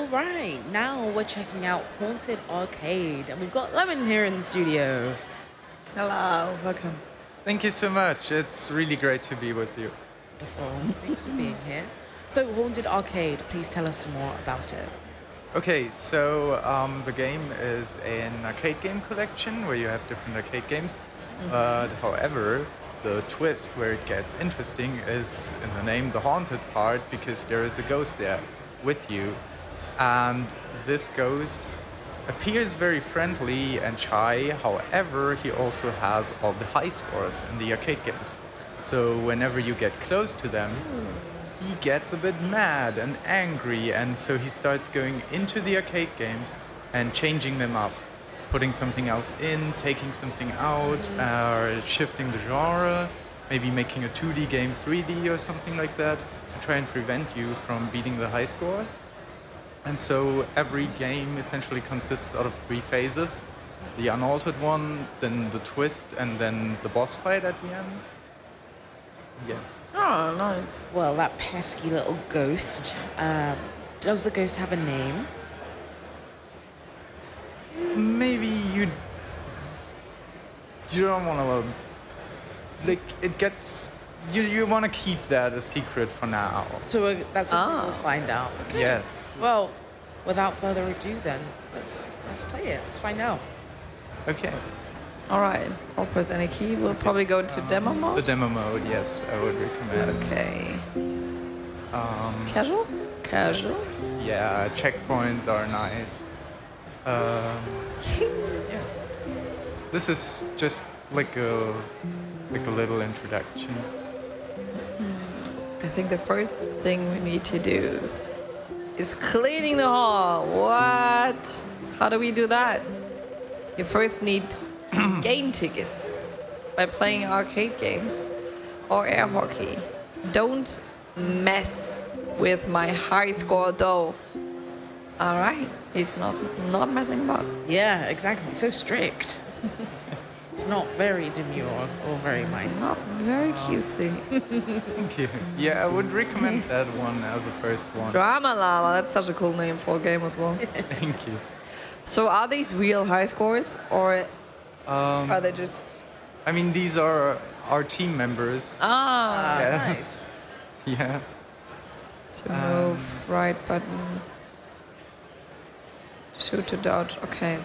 All right, now we're checking out Haunted Arcade, and we've got Lemon here in the studio. Hello, welcome. Thank you so much. It's really great to be with you. Wonderful. Thanks for being here. So, Haunted Arcade, please tell us some more about it. Okay, so the game is an arcade game collection where you have different arcade games. But however, the twist where it gets interesting is in the name, the haunted part, because there is a ghost there with you. And this ghost appears very friendly and shy. However, he also has all the high scores in the arcade games. So whenever you get close to them, he gets a bit mad and angry, and so he starts going into the arcade games and changing them up, putting something else in, taking something out, shifting the genre, maybe making a 2D game 3D or something like that to try and prevent you from beating the high score. And so every game essentially consists out of 3 phases: the unaltered one, then the twist, and then the boss fight at the end. Yeah. Oh, nice. Well, that pesky little ghost. Does the ghost have a name? Maybe you don't want to, like, it gets, you want to keep that a secret for now. So that's something we'll Oh. find out. Okay. Yes. Well, without further ado, then let's play it. Let's find out. Okay. All right, I'll press any key. We'll probably go to demo The mode. demo mode, yes, I would recommend. Okay. Um, Casual? Casual. yeah, checkpoints are nice. Yeah. This is just like a little introduction. I think the first thing we need to do is cleaning the hall. What? How do we do that? You first need game tickets by playing arcade games or air hockey. Don't mess with my high score though. All right, he's not messing about. Yeah, exactly. So strict. It's not very demure or very mindful. Not very cutesy. Thank you. Yeah, I would recommend that one as a first one. Drama Llama, that's such a cool name for a game as well. Thank you. So are these real high scores or are they just... I mean, these are our team members. Ah, Yes. Nice. Yeah. to move, right button. Shoot to dodge, okay.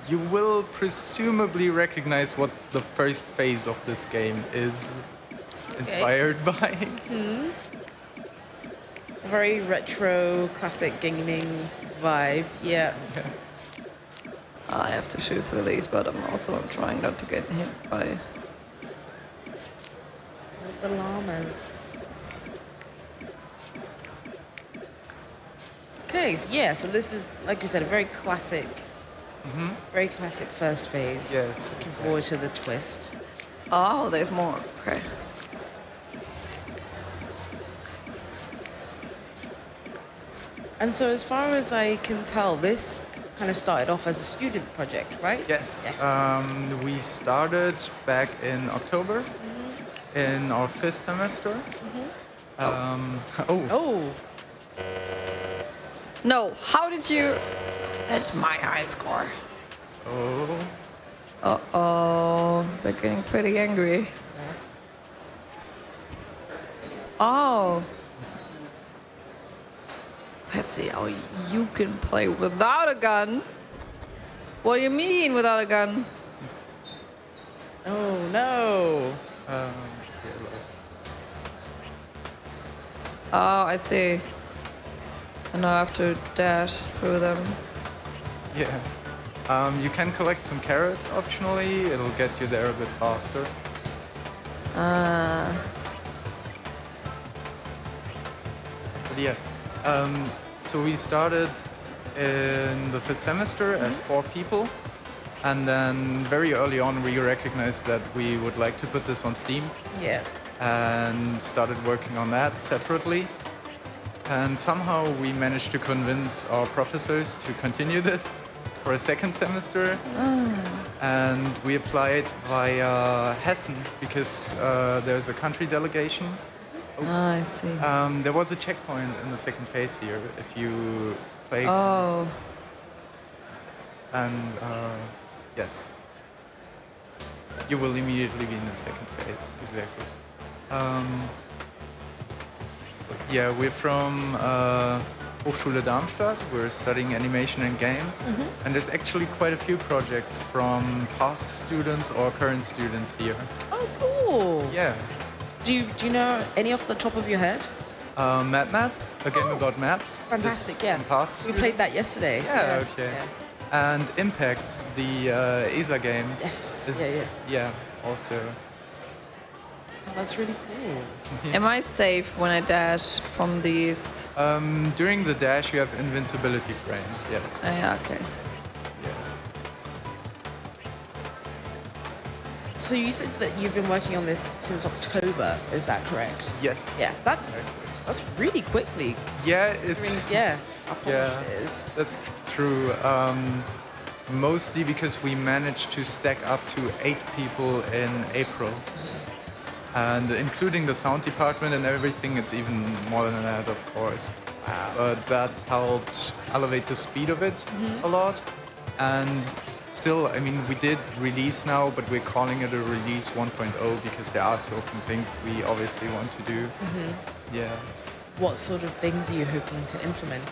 You will presumably recognize what the first phase of this game is inspired by. Very retro, classic gaming vibe. Yeah. I have to shoot through these, but I'm also trying not to get hit by... With the llamas. Okay, yeah, so this is, like you said, a very classic first phase. Yes, Looking forward to the twist. Oh, there's more, okay. And so as far as I can tell, this kind of started off as a student project, right? Yes. Yes. We started back in October in our 5th semester. Oh, No, how did you... That's my high score. Oh. Uh-oh, they're getting pretty angry. Oh. Let's see how you can play without a gun. What do you mean without a gun? oh no. Yellow. Oh, I see. And now I have to dash through them. Yeah. You can collect some carrots optionally. It'll get you there a bit faster. But yeah. So we started in the 5th semester as 4 people. And then very early on, we recognized that we would like to put this on Steam Yeah. and started working on that separately. And somehow we managed to convince our professors to continue this for a 2nd semester. And we applied via Hessen because there's a country delegation Ah, I see. There was a checkpoint in the second phase here. If you play, Oh, and yes, you will immediately be in the second phase. Exactly. Um, yeah, we're from Hochschule Darmstadt. We're studying animation and game, and there's actually quite a few projects from past students or current students here. Oh, cool. Yeah. Do you know any off the top of your head? Map, a game Oh, about maps. Fantastic, is yeah. from past We played that yesterday. Yeah, okay. Yeah. And Impact, the ESA game, Yes. is also. Oh, that's really cool. am I safe when I dash from these? During the dash, you have invincibility frames. Yes. Yeah, okay. Yeah. So you said that you've been working on this since October, is that correct? Yes. Yeah, that's really quickly. Yeah, it's. Considering, yeah, how polished Yeah, it is. that's true. Mostly because we managed to stack up to 8 people in April. And including the sound department and everything, it's even more than that, of course. Wow. But that helped elevate the speed of it a lot. And still, I mean, we did release now, but we're calling it a release 1.0 because there are still some things we obviously want to do. Yeah. What sort of things are you hoping to implement?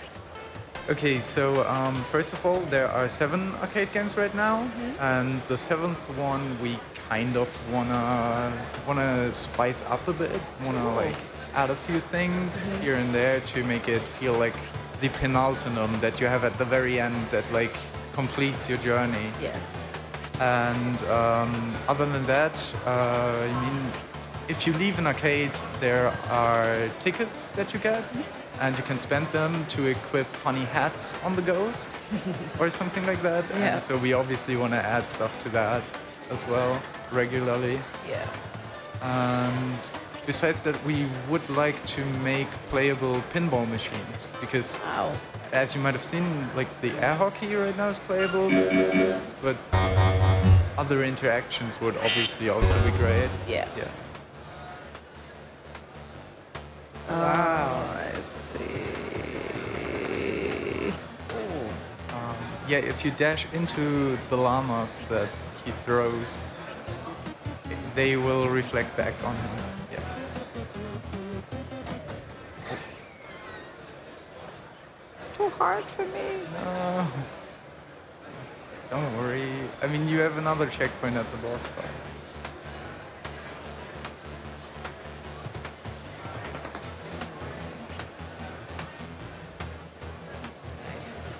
Okay, so first of all, there are 7 arcade games right now, and the 7th one we kind of wanna spice up a bit, wanna like add a few things here and there to make it feel like the penultimate that you have at the very end that like completes your journey. Yes. And other than that, I mean, if you leave an arcade, there are tickets that you get, and you can spend them to equip funny hats on the ghost or something like that. Yeah. And so we obviously want to add stuff to that as well regularly. Yeah. And besides that, we would like to make playable pinball machines because, Wow. as you might have seen, like the air hockey right now is playable, but other interactions would obviously also be great. Yeah. Yeah. Wow. Oh, I see. Cool. Yeah, if you dash into the llamas that he throws, they will reflect back on him. Yeah. It's too hard for me. No. Don't worry. I mean, you have another checkpoint at the boss fight. Nice.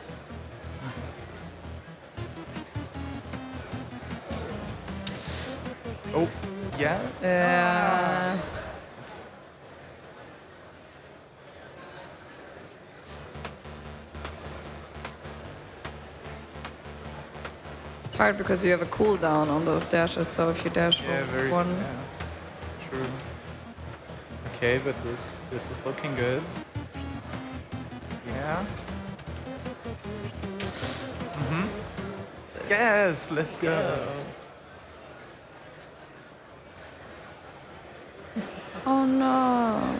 Oh, yeah? Yeah. It's hard because you have a cooldown on those dashes, so if you dash Yeah, for very one. yeah. True. Okay, but this is looking good. Yeah. Yes, let's go. Oh no.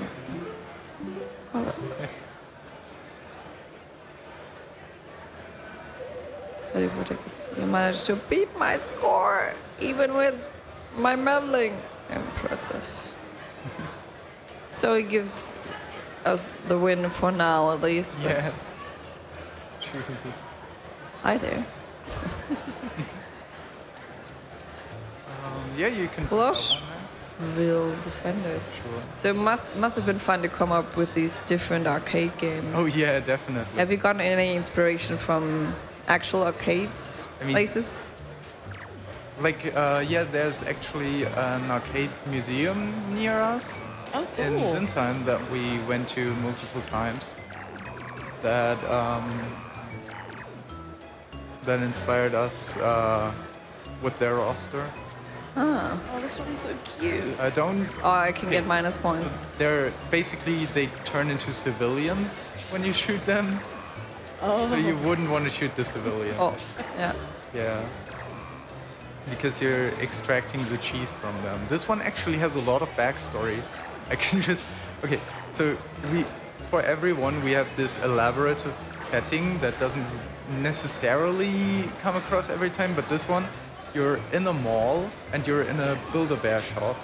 Tell you what, you managed to beat my score, even with my meddling. Impressive. So it gives us the win for now, at least. But Yes. True. hi there. Yeah, you can Blush. pick up on next. Real defenders. Sure. So it must have been fun to come up with these different arcade games. Oh yeah, definitely. Have you gotten any inspiration from actual arcade places? Like, yeah, there's actually an arcade museum near us Oh, cool. in Sinsheim that we went to multiple times. That that inspired us with their roster. Ah. Oh, this one's so cute. Don't. Oh, I can Okay, get minus points. so they're basically they turn into civilians when you shoot them. Oh. So you wouldn't want to shoot the civilian. Oh, yeah. Yeah. Because you're extracting the cheese from them. This one actually has a lot of backstory. I can just okay. So for everyone we have this elaborative setting that doesn't necessarily come across every time, but this one, you're in a mall and you're in a Build-A-Bear shop,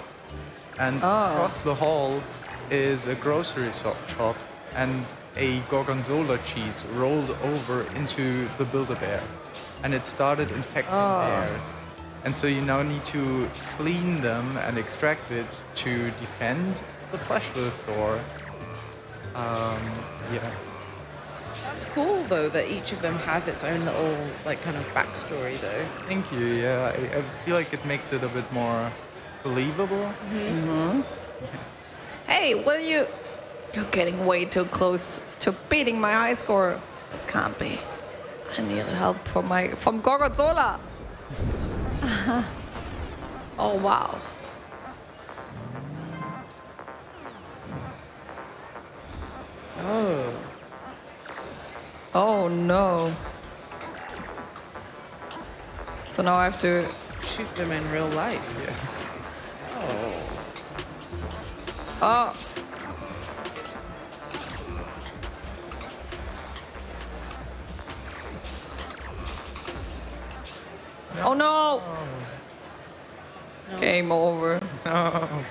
and Oh. across the hall is a grocery shop and a gorgonzola cheese rolled over into the Build-A-Bear, and it started infecting Oh. bears. And so you now need to clean them and extract it to defend the plushville store. Yeah. That's cool though that each of them has its own little like kind of backstory though. Thank you. Yeah, I feel like it makes it a bit more believable. Mm-hmm. Hey, what are you? You're getting way too close to beating my high score. This can't be. I need help from Gorgonzola. Oh wow. Oh. Oh no. So now I have to. Shoot them in real life. Yes. Oh. Oh. Oh no. No. Game over. No.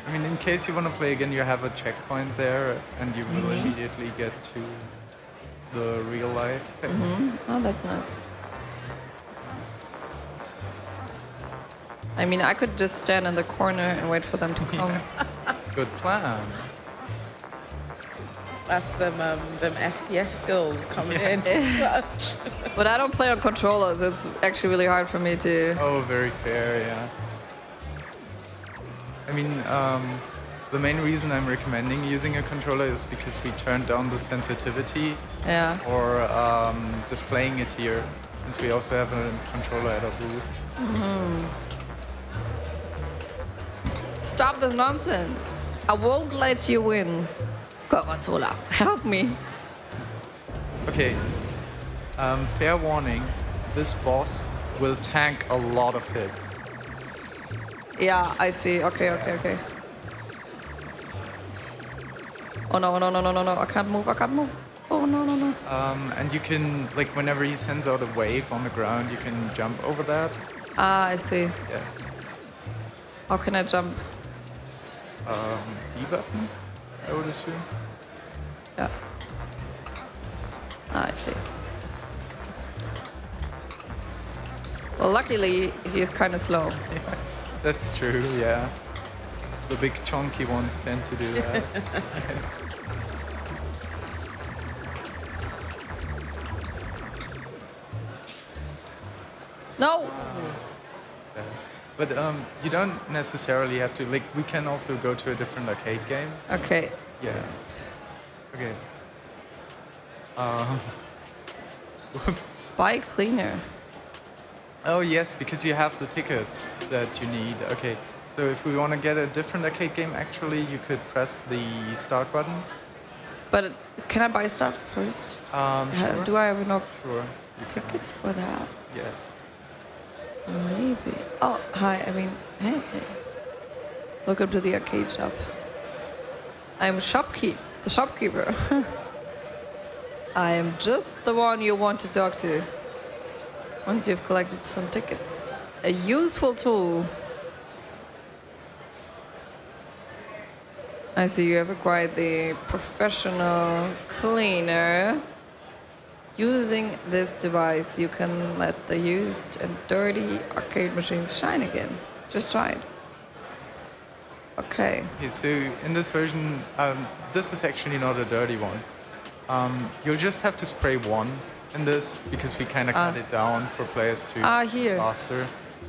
I mean, in case you want to play again, you have a checkpoint there, and you will immediately get to the real life phase. Oh, that's nice. I mean, I could just stand in the corner and wait for them to come. Good plan. That's them FPS skills coming in. Clutch. But I don't play on controller, so it's actually really hard for me to. Oh, very fair, yeah. I mean, the main reason I'm recommending using a controller is because we turned down the sensitivity Yeah. for displaying it here, since we also have a controller at our booth. Stop this nonsense. I won't let you win. Gorgonzola, help me. Okay, fair warning, this boss will tank a lot of hits. Yeah, I see. Okay. Oh no, I can't move. Oh no. And you can, like, whenever he sends out a wave on the ground, you can jump over that. Ah, I see. Yes. How can I jump? B button, I would assume. Yeah. Ah, I see. Well, luckily, he is kind of slow. Yeah, that's true, yeah. The big chunky ones tend to do that. No! So, but you don't necessarily have to, like, we can also go to a different arcade game. Okay. Yeah. Okay. Whoops. Buy cleaner. Oh yes, because you have the tickets that you need. Okay, so if we want to get a different arcade game, actually, you could press the start button. But can I buy stuff first? Sure. Do I have enough Sure. You can. tickets for that? Yes. Maybe. Oh, hi. I mean, hey. Welcome to the arcade shop. I'm the shopkeeper. I am just the one you want to talk to. Once you've collected some tickets. A useful tool. I see you have acquired the professional cleaner. Using this device, you can let the used and dirty arcade machines shine again. Just try it. Okay. Okay, so in this version, this is actually not a dirty one. You'll just have to spray one in this because we kind of cut it down for players to Here. faster.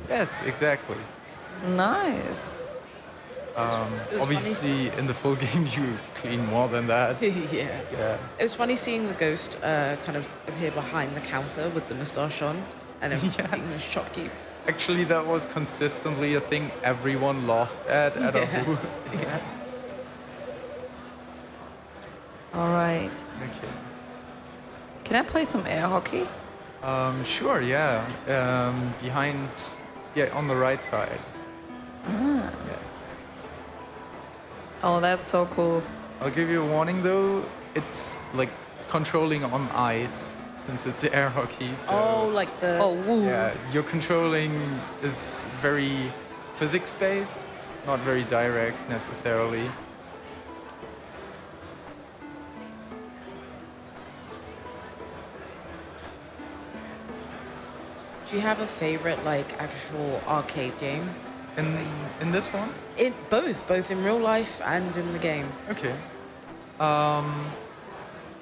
Yes, exactly. Nice. was Obviously, in the full game, you clean more than that. Yeah. Yeah. It was funny seeing the ghost kind of appear behind the counter with the moustache on and being the shopkeep. Actually, that was consistently a thing everyone laughed at our booth. Yeah. All right. Okay. Can I play some air hockey? Sure, yeah. Behind, yeah, on the right side. Ah. Yes. Oh, that's so cool. I'll give you a warning though. It's like controlling on ice since it's air hockey. So Oh, like the. Oh, woo. yeah, your controlling is very physics based, not very direct necessarily. Do you have a favorite like actual arcade game? In this one? In both in real life and in the game. Okay. I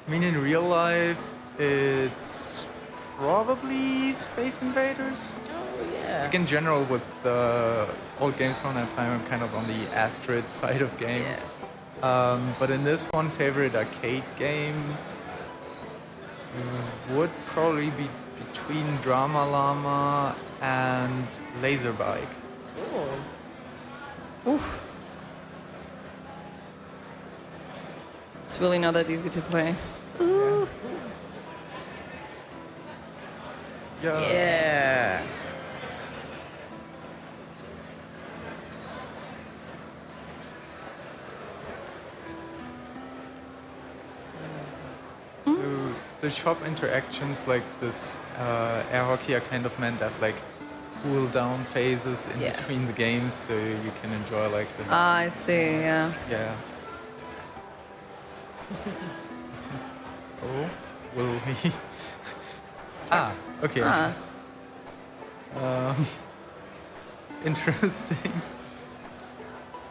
mean, in real life, it's probably Space Invaders. Oh yeah. Like in general, with old games from that time, I'm kind of on the Astrid side of games. Yeah. But in this one, favorite arcade game would probably be between Drama Llama and Laser Bike. Cool. Oof. It's really not that easy to play. Ooh. Yeah. So the shop interactions like this air hockey are kind of meant as like cool down phases in Yeah. between the games, so you can enjoy like the Ah, I see, yeah. yeah. Oh, will we? Ah, okay. Ah. Um, interesting.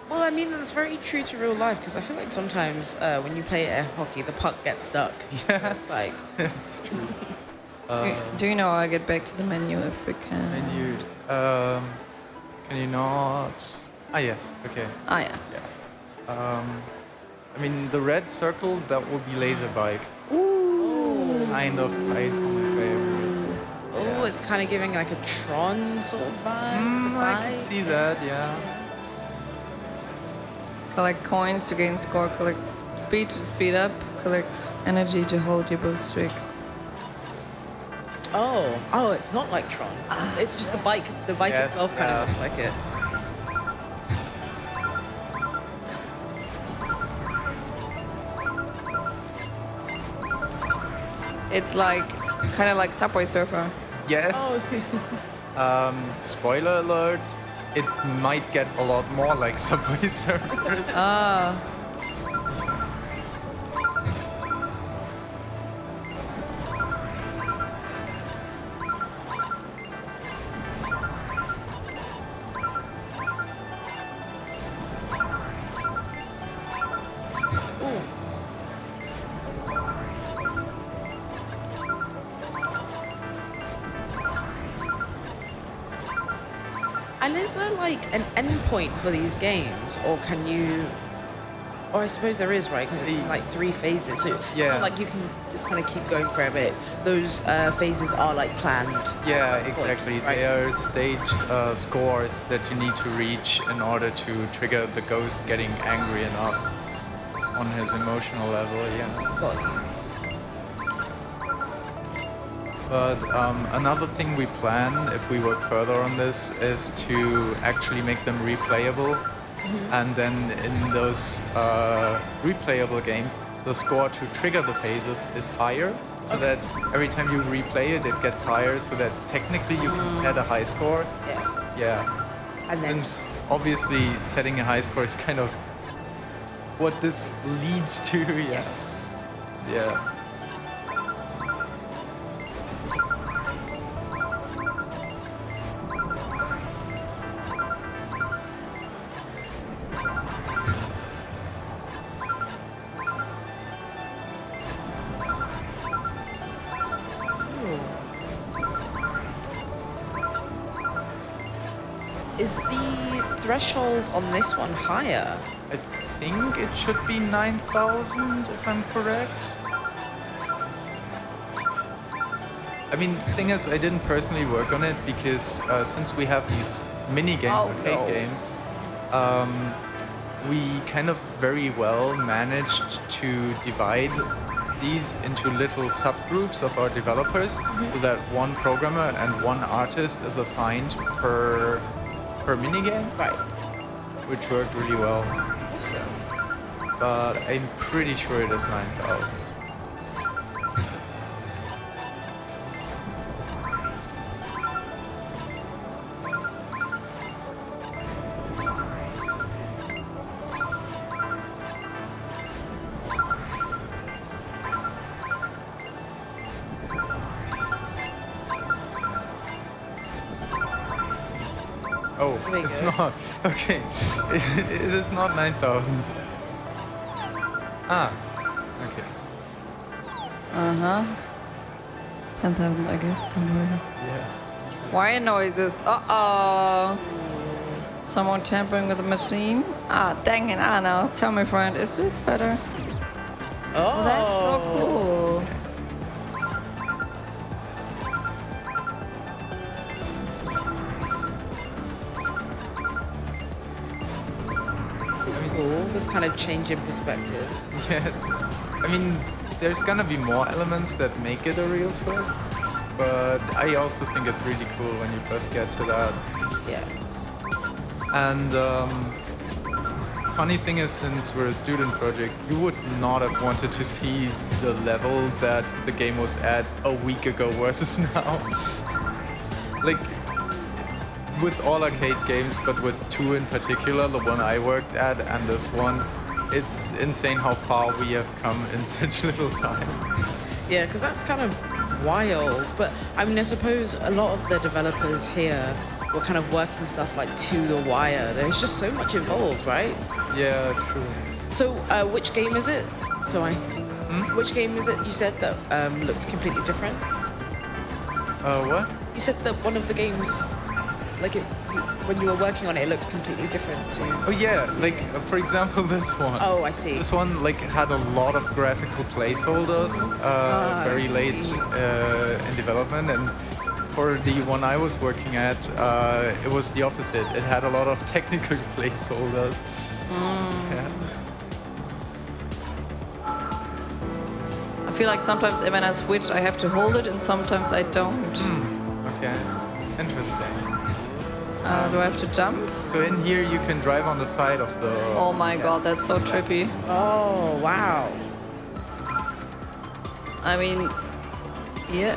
Well, I mean, that's very true to real life because I feel like sometimes when you play air hockey, the puck gets stuck. Yeah, It's like. it's true. Do you know how I get back to the menu if we can? Menu. Can you not? Ah, yes. Okay. Ah, yeah. Yeah. I mean, the red circle that would be laser bike. Ooh. Kind of tied for my favorite. Oh, Yeah. it's kind of giving like a Tron sort of vibe. I can see that. Yeah. Collect coins to gain score, collect speed to speed up, collect energy to hold your boost streak. Oh, it's not like Tron. It's just the bike. The bike Yes, itself kind yeah. of looks like it. It's like kind of like Subway Surfer. Yes. Oh. Spoiler alert. It might get a lot more like Subway Surfers. Ah. Ooh. And is there like an endpoint for these games, or can you? Or I suppose there is, right? Because it's in like 3 phases, so it's Yeah. not like you can just kind of keep going for a bit. Those phases are like planned. at Yeah, certain points, exactly. right? They are stage scores that you need to reach in order to trigger the ghost getting angry enough on his emotional level. Yeah. Got you. But another thing we plan, if we work further on this, is to actually make them replayable. And then in those replayable games, the score to trigger the phases is higher, so that every time you replay it, it gets higher, so that technically you can set a high score. Yeah. Yeah. And then Since obviously setting a high score is kind of what this leads to. Yeah. yes. Yeah. Is the threshold on this one higher? I think it should be 9,000 if I'm correct. I mean, thing is, I didn't personally work on it because since we have these mini games, Oh, arcade no. games, we kind of very well managed to divide these into little subgroups of our developers, so that one programmer and one artist is assigned per minigame, Right. which worked really well. Awesome. but I'm pretty sure it is 9,000. Oh, There we it's go. not. Okay, it is not 9,000. Ah, okay. Uh-huh. 10,000, I guess. Don't worry. Yeah. Wire noises. Uh-oh. Someone tampering with the machine. Ah, dang it, Anna. Tell me, friend, is this better? Oh, that's so cool. This is cool. This kind of change in perspective. Yeah. I mean, there's gonna be more elements that make it a real twist, but I also think it's really cool when you first get to that. Yeah. And funny thing is, since we're a student project, you would not have wanted to see the level that the game was at a week ago versus now. Like, with all arcade games, but with two in particular, the one I worked at and this one, it's insane how far we have come in such little time. Yeah, because that's kind of wild. But I mean, I suppose a lot of the developers here were kind of working stuff like to the wire. There's just so much involved, right? Yeah, true. So, which game is it? Hmm? Which game is it you said that looked completely different? What? You said that one of the games, like when you were working on it, it looked completely different to. Oh yeah, like for example this one. Oh, I see. This one like had a lot of graphical placeholders, very I late see. in development, and for the one I was working at, it was the opposite. It had a lot of technical placeholders. Yeah. I feel like sometimes when I switch, I have to hold it, and sometimes I don't. Okay. Interesting. Do I have to jump? So in here you can drive on the side of the. Oh my god, Yes. that's so trippy. Oh, wow. I mean, yeah.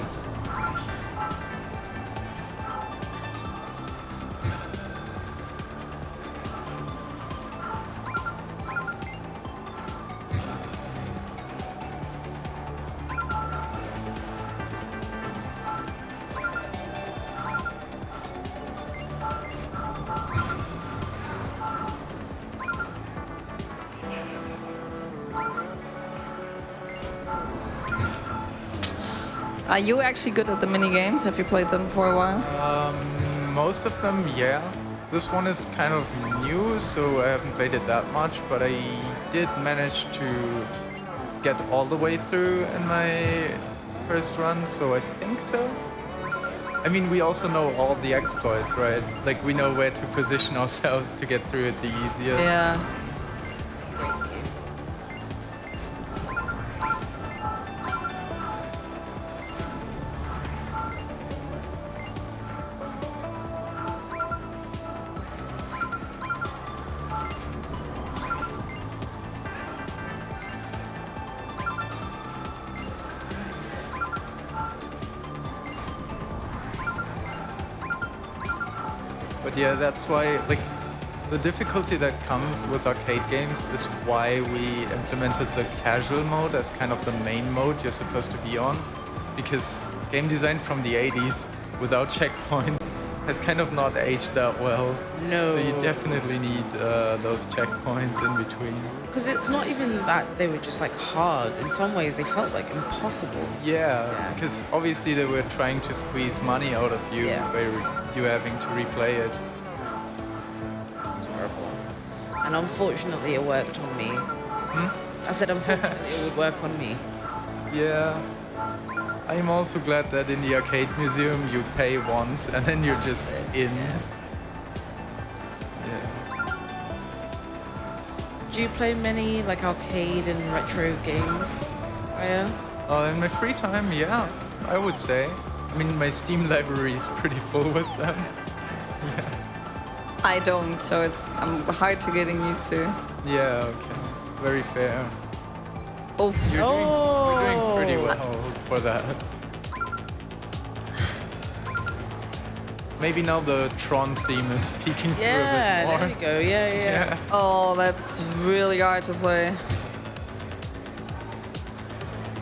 Are you actually good at the mini games? Have you played them for a while? Most of them, yeah. This one is kind of new, so I haven't played it that much, but I did manage to get all the way through in my first run, so I think so. I mean, we also know all the exploits, right? Like, we know where to position ourselves to get through it the easiest. Yeah. But yeah, that's why, like, the difficulty that comes with arcade games is why we implemented the casual mode as kind of the main mode you're supposed to be on. Because game design from the 80s without checkpoints has kind of not aged that well. No. So you definitely need those checkpoints in between. Because it's not even that they were just like hard. In some ways, they felt like impossible. Yeah, because obviously they were trying to squeeze money out of you Yeah. by you having to replay it. Terrible. And unfortunately, it worked on me. Hmm? I said, unfortunately, it would work on me. Yeah. I'm also glad that in the arcade museum you pay once and then you're just in. Yeah. Do you play many like arcade and retro games, Aya? In my free time, yeah, I would say. I mean, my Steam library is pretty full with them. Yeah. I don't, so I'm hard to getting used to. Yeah, okay. very fair. Oh, You're doing pretty Oh. well for that. Maybe now the Tron theme is speaking through a bit Yeah, more. there we go. Yeah. oh, that's really hard to play.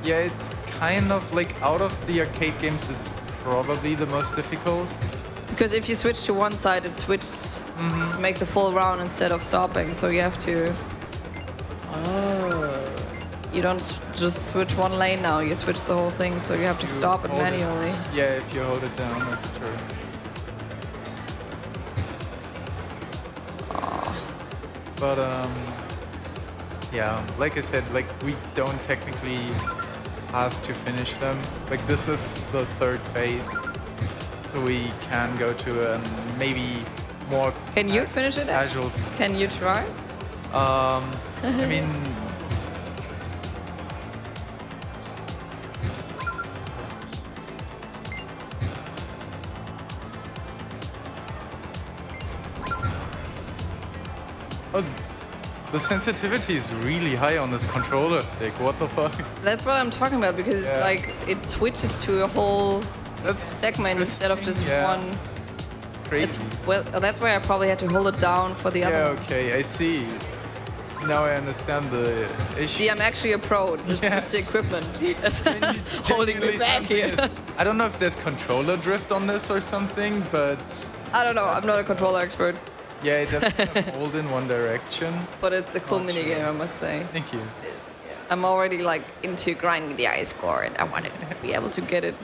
Yeah, it's kind of like out of the arcade games, it's probably the most difficult. Because if you switch to one side, it makes a full round instead of stopping. So you have to. Oh. You don't just switch one lane now. You switch the whole thing. So you have to You stop it hold manually. Yeah, if you hold it down, that's true. But yeah, like I said, like we don't technically have to finish them. Like this is the third phase, so we can go to maybe more Can you finish it? casual. Can you try? I mean, oh, the sensitivity is really high on this controller stick. What the fuck? That's what I'm talking about because Yeah. like it switches to a whole That's segment instead of just interesting, yeah. one. Crazy. Well, that's why I probably had to hold it down for the Yeah, other one. okay, I see. Now I understand the issue. See, I'm actually a pro. This is Yeah. just the equipment that's Genu- holding me genuinely back something here. is- I don't know if there's controller drift on this or something, but I don't know. I'm not a controller expert, yeah, it does kind of hold in one direction. but it's a cool Not mini sure. game, I must say. Thank you. Is, yeah. I'm already like into grinding the ice score, and I want to be able to get it.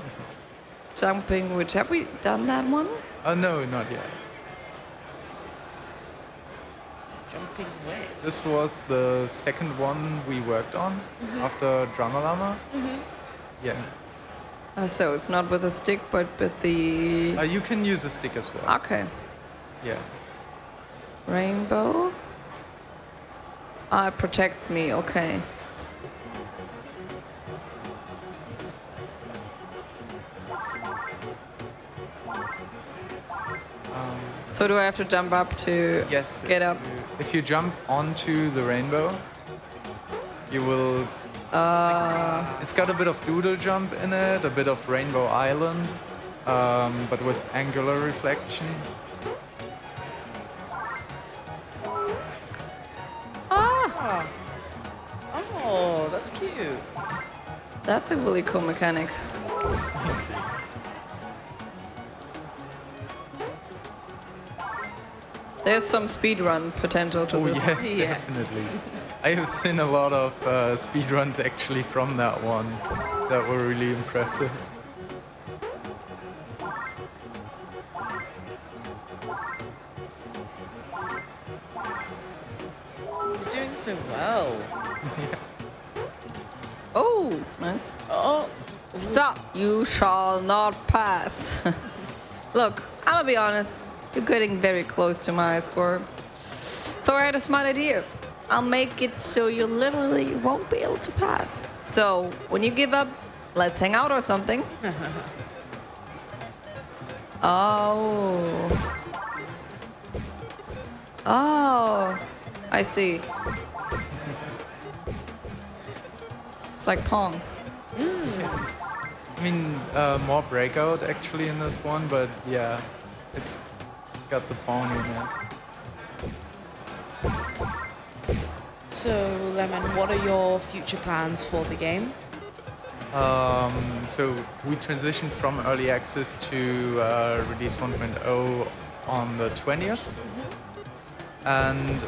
Jumping, which have we done that one? Oh no, not yet. Jumping way. This was the second one we worked on after Drama Llama. Yeah. So it's not with a stick, but with the. You can use a stick as well. Okay. Yeah. Rainbow. Ah, it protects me. Okay. So do I have to jump up to Yes. get up? If you jump onto the rainbow, you will. It's got a bit of doodle jump in it, a bit of Rainbow Island, but with angular reflection. Ah, Ah. Oh, that's cute. that's a really cool mechanic. There's some speedrun potential to Oh this one. yes, Yeah. definitely. I have seen a lot of speedruns actually from that one that were really impressive. You're doing so well. Oh, nice. Oh. Stop. You shall not pass. Look, I'm gonna be honest. You're getting very close to my score. So I had a smart idea. I'll make it so you literally won't be able to pass. So when you give up, let's hang out or something. Oh. Oh. I see. It's like Pong. I mean, more breakout actually in this one, but yeah, it's got the Pong in it. So, Lemon, what are your future plans for the game? So we transitioned from early access to release 1.0 on the 20th. And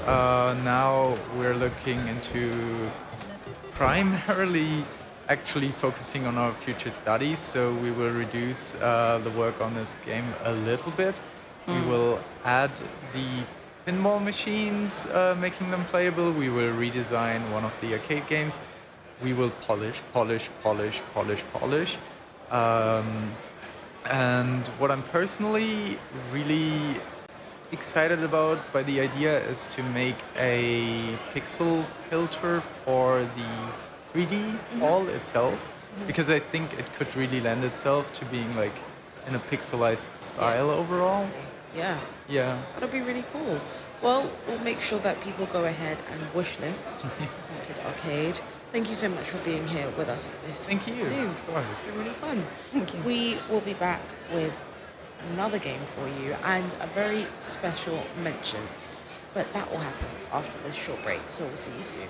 now we're looking into primarily actually focusing on our future studies. So we will reduce the work on this game a little bit. We will add the pinball machines, making them playable. We will redesign one of the arcade games. We will polish. And what I'm personally really excited about by the idea is to make a pixel filter for the 3D hall itself, because I think it could really lend itself to being like in a pixelized style overall. Yeah. Yeah. That'll be really cool. Well, we'll make sure that people go ahead and wishlist Haunted Arcade. Thank you so much for being here with us this Thank you. afternoon. Of course. It's been really fun. Thank you. We will be back with another game for you and a very special mention. But that will happen after this short break, so we'll see you soon.